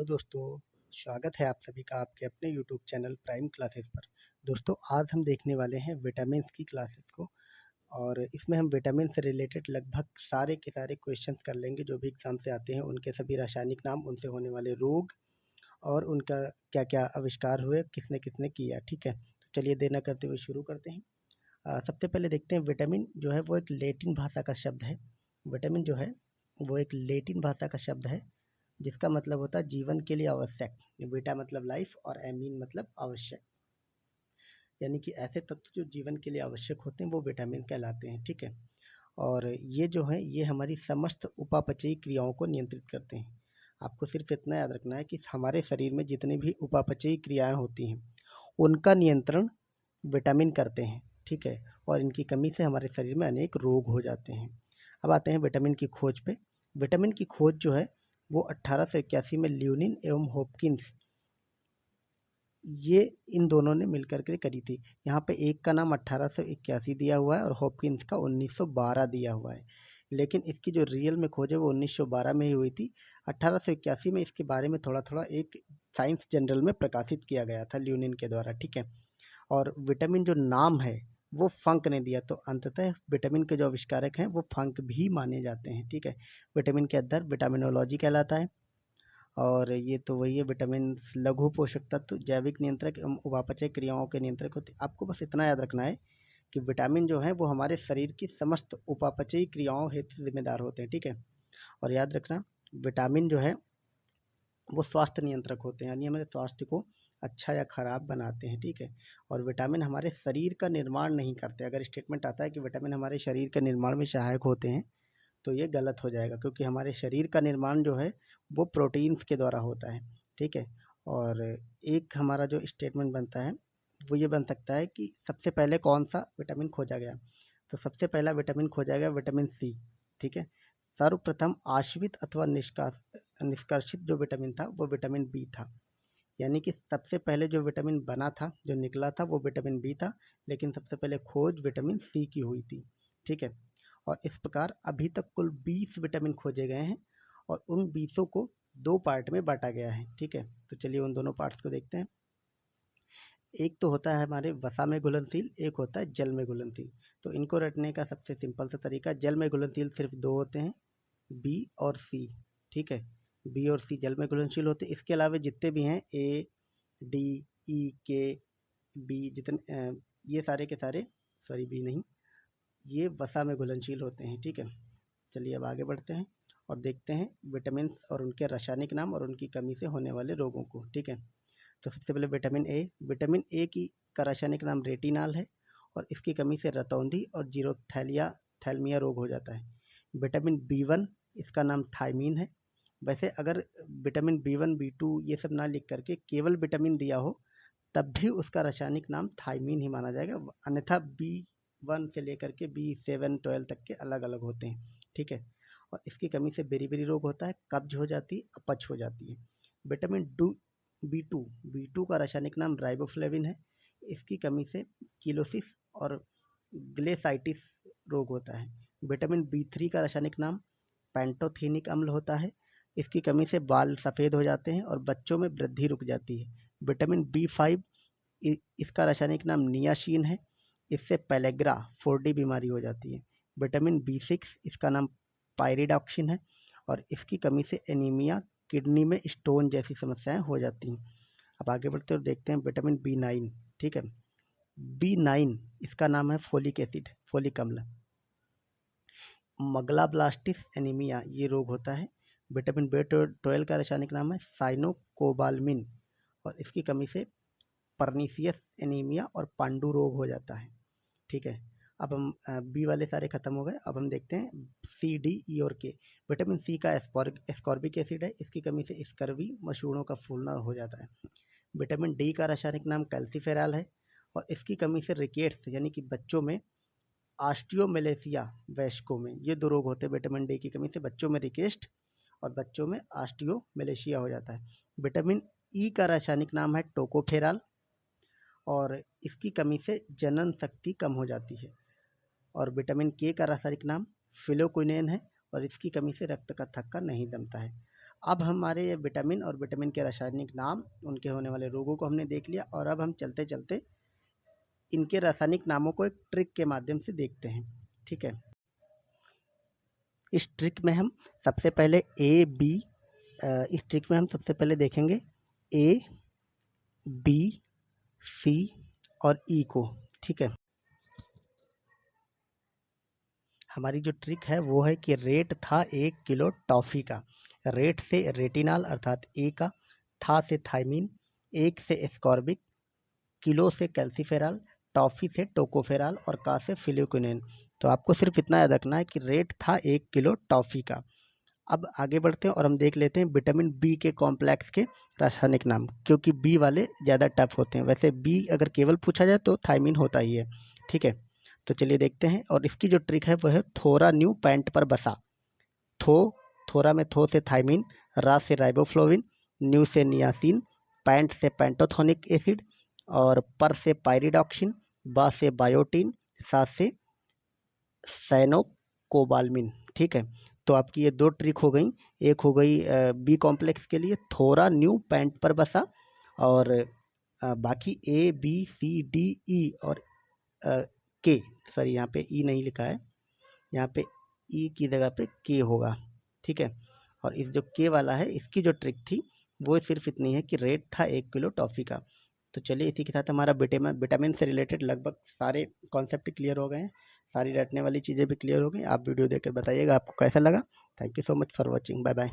Hello दोस्तों, स्वागत है आप सभी का आपके अपने यूट्यूब चैनल प्राइम क्लासेस पर। दोस्तों आज हम देखने वाले हैं विटामिन्स की क्लासेस को और इसमें हम विटामिन से रिलेटेड लगभग सारे के सारे क्वेश्चंस कर लेंगे जो भी एग्ज़ाम से आते हैं, उनके सभी रासायनिक नाम, उनसे होने वाले रोग और उनका क्या-क्या आविष्कार हुए, किसने-किसने किया, ठीक है? तो चलिए देर ना करते हुए शुरू करते हैं। सबसे पहले देखते हैं विटामिन जो है वो एक लैटिन भाषा का शब्द है। विटामिन जो है वो एक लैटिन भाषा का शब्द है जिसका मतलब होता है जीवन के लिए आवश्यक। बीटा मतलब लाइफ और एमीन मतलब आवश्यक, यानी कि ऐसे तत्व जो जीवन के लिए आवश्यक होते हैं वो विटामिन कहलाते हैं, ठीक है। और ये जो है ये हमारी समस्त उपापचयी क्रियाओं को नियंत्रित करते हैं। आपको सिर्फ इतना याद रखना है कि हमारे शरीर में जितनी भी उपापचयी क्रियाएं होती हैं उनका नियंत्रण विटामिन करते हैं, ठीक है। और इनकी कमी से हमारे शरीर में अनेक रोग हो जाते हैं। अब आते हैं विटामिन की खोज पे। विटामिन की खोज जो है वो 1881 में ल्यूनिन एवं हॉपकिंस, ये इन दोनों ने मिलकर के करी थी। यहाँ पे एक का नाम 1881 दिया हुआ है और हॉपकिंस का 1912 दिया हुआ है, लेकिन इसकी जो रियल में खोज है वो 1912 में ही हुई थी। 1881 में इसके बारे में थोड़ा थोड़ा एक साइंस जनरल में प्रकाशित किया गया था ल्यूनिन के द्वारा, ठीक है। और विटामिन जो नाम है वो फंक ने दिया, तो अंततः विटामिन के जो आविष्कारक हैं वो फंक भी माने जाते हैं, ठीक है। विटामिन के अध्ययन विटामिनोलॉजी कहलाता है और ये तो वही है। विटामिन लघु पोषक तत्व, जैविक नियंत्रक एवं उपापचय क्रियाओं के नियंत्रक होते हैं। आपको बस इतना याद रखना है कि विटामिन जो है वो हमारे शरीर की समस्त उपापचयी क्रियाओं हेतु जिम्मेदार होते हैं, ठीक है। और याद रखना विटामिन जो है वो स्वास्थ्य नियंत्रक होते हैं, यानी हमारे स्वास्थ्य को अच्छा या खराब बनाते हैं, ठीक है। और विटामिन हमारे शरीर का निर्माण नहीं करते। अगर स्टेटमेंट आता है कि विटामिन हमारे शरीर के निर्माण में सहायक होते हैं तो ये गलत हो जाएगा, क्योंकि हमारे शरीर का निर्माण जो है वो प्रोटीन्स के द्वारा होता है, ठीक है। और एक हमारा जो स्टेटमेंट बनता है वो ये बन सकता है कि सबसे पहले कौन सा विटामिन खोजा गया। तो सबसे पहला विटामिन खोजा गया विटामिन सी, ठीक है। सर्वप्रथम आश्वित अथवा निष्कर्षित जो विटामिन था वो विटामिन बी था, यानी कि सबसे पहले जो विटामिन बना था, जो निकला था वो विटामिन बी था, लेकिन सबसे पहले खोज विटामिन सी की हुई थी, ठीक है। और इस प्रकार अभी तक कुल 20 विटामिन खोजे गए हैं और उन 20 को दो पार्ट में बांटा गया है, ठीक है। तो चलिए उन दोनों पार्ट्स को देखते हैं। एक तो होता है हमारे वसा में घुलनशील, एक होता है जल में घुलनशील। तो इनको रटने का सबसे सिंपल सा तरीका, जल में घुलनशील सिर्फ दो होते हैं, बी और सी, ठीक है। बी और सी जल में घुलनशील होते हैं। इसके अलावा जितने भी हैं ए, डी, ई, के, बी, जितने ये सारे के सारे, सॉरी बी नहीं, ये वसा में घुलनशील होते हैं, ठीक है। चलिए अब आगे बढ़ते हैं और देखते हैं विटामिन और उनके रासायनिक नाम और उनकी कमी से होने वाले रोगों को, ठीक है। तो सबसे पहले विटामिन ए की का रासायनिक नाम रेटिनॉल है और इसकी कमी से रतौंधी और जीरोथैलिया थैल्मिया रोग हो जाता है। विटामिन बी वन, इसका नाम थायमीन है। वैसे अगर vitamin B one B two ये सब ना लिख करके केवल विटामिन दिया हो तब भी उसका रासायनिक नाम थायमीन ही माना जाएगा, अन्यथा बी वन से लेकर के बी सेवन 12 तक के अलग अलग होते हैं, ठीक है। और इसकी कमी से बेरी रोग होता है, कब्ज हो जाती है, अपच हो जाती है। विटामिन डू बी टू का रासायनिक नाम राइबोफ्लेविन है। इसकी कमी से किलोसिस और ग्लेसाइटिस रोग होता है। विटामिन बी थ्री का रासायनिक नाम पैंटोथेनिक अम्ल होता है। इसकी कमी से बाल सफ़ेद हो जाते हैं और बच्चों में वृद्धि रुक जाती है। विटामिन बी फाइव, इसका रासायनिक नाम नियासिन है। इससे पेलेग्रा 4D बीमारी हो जाती है। विटामिन बी सिक्स, इसका नाम पायरिडॉक्सिन है और इसकी कमी से एनीमिया, किडनी में स्टोन जैसी समस्याएं हो जाती हैं। अब आगे बढ़ते और देखते हैं विटामिन बी नाइन, ठीक है। बी नाइन, इसका नाम है फोलिक एसिड, फोलिक अम्ल। मगलाब्लास्टिस एनीमिया ये रोग होता है। विटामिन बी 12 का रासायनिक नाम है साइनोकोबालमिन और इसकी कमी से परनीसियस एनीमिया और पांडु रोग हो जाता है, ठीक है। अब हम बी वाले सारे खत्म हो गए। अब हम देखते हैं सी, डी, ई और के। विटामिन सी का एस्कॉर्बिक एसिड है, इसकी कमी से स्कर्वी, मसूड़ों का फूलना हो जाता है। विटामिन डी का रासायनिक नाम कैल्सीफेरॉल है और इसकी कमी से रिकेट्स यानी कि बच्चों में ऑस्टियोमेलेसिया, वयस्कों में, ये दो रोग होते हैं। विटामिन डी की कमी से बच्चों में रिकेट्स और बच्चों में ऑस्टियोमेलेशिया हो जाता है। विटामिन ई का रासायनिक नाम है टोकोफेरॉल और इसकी कमी से जनन शक्ति कम हो जाती है। और विटामिन के का रासायनिक नाम फिलोक्विनेन है और इसकी कमी से रक्त का थक्का नहीं जमता है। अब हमारे ये विटामिन और विटामिन के रासायनिक नाम, उनके होने वाले रोगों को हमने देख लिया, और अब हम चलते चलते इनके रासायनिक नामों को एक ट्रिक के माध्यम से देखते हैं। ठीक है, इस ट्रिक में हम सबसे पहले इस ट्रिक में हम सबसे पहले देखेंगे ए, बी, सी और ई को। ठीक है, हमारी जो ट्रिक है वो है कि रेट था 1 किलो टॉफ़ी का। रेट से रेटिनॉल अर्थात ए का, था से थायमीन, एक से एस्कॉर्बिक, किलो से कैल्सीफेरॉल, टॉफ़ी से टोकोफेरॉल और का से फिलिक्विनोन। तो आपको सिर्फ इतना याद रखना है कि रेट था 1 किलो टॉफ़ी का। अब आगे बढ़ते हैं और हम देख लेते हैं विटामिन बी के कॉम्प्लेक्स के रासायनिक नाम, क्योंकि बी वाले ज़्यादा टफ होते हैं। वैसे बी अगर केवल पूछा जाए तो थायमीन होता ही है। ठीक है, तो चलिए देखते हैं। और इसकी जो ट्रिक है वह है थोरा न्यू पैंट पर बसा। थोरा में थो से थायमीन, रा से राइबोफ्लोविन, न्यू से नियासिन, पैंट से पेंटोथोनिक एसिड और पर से पायरिडॉक्सिन, बा से बायोटीन, सा से साइनोकोबाल्मिन। ठीक है, तो आपकी ये दो ट्रिक हो गई। एक हो गई बी कॉम्प्लेक्स के लिए थोरा न्यू पैंट पर बसा, और बाकी A B C D E और के, सॉरी यहाँ पे ई नहीं लिखा है, यहाँ पे ई की जगह पे के होगा। ठीक है, और इस जो के वाला है इसकी जो ट्रिक थी वो सिर्फ इतनी है कि रेट था 1 किलो टॉफ़ी का। तो चलिए इसी के साथ हमारा विटामिन से रिलेटेड लगभग सारे कॉन्सेप्ट क्लियर हो गए हैं, सारी रटने वाली चीज़ें भी क्लियर हो गई। आप वीडियो देखकर बताइएगा आपको कैसा लगा। Thank you so much for watching, bye bye.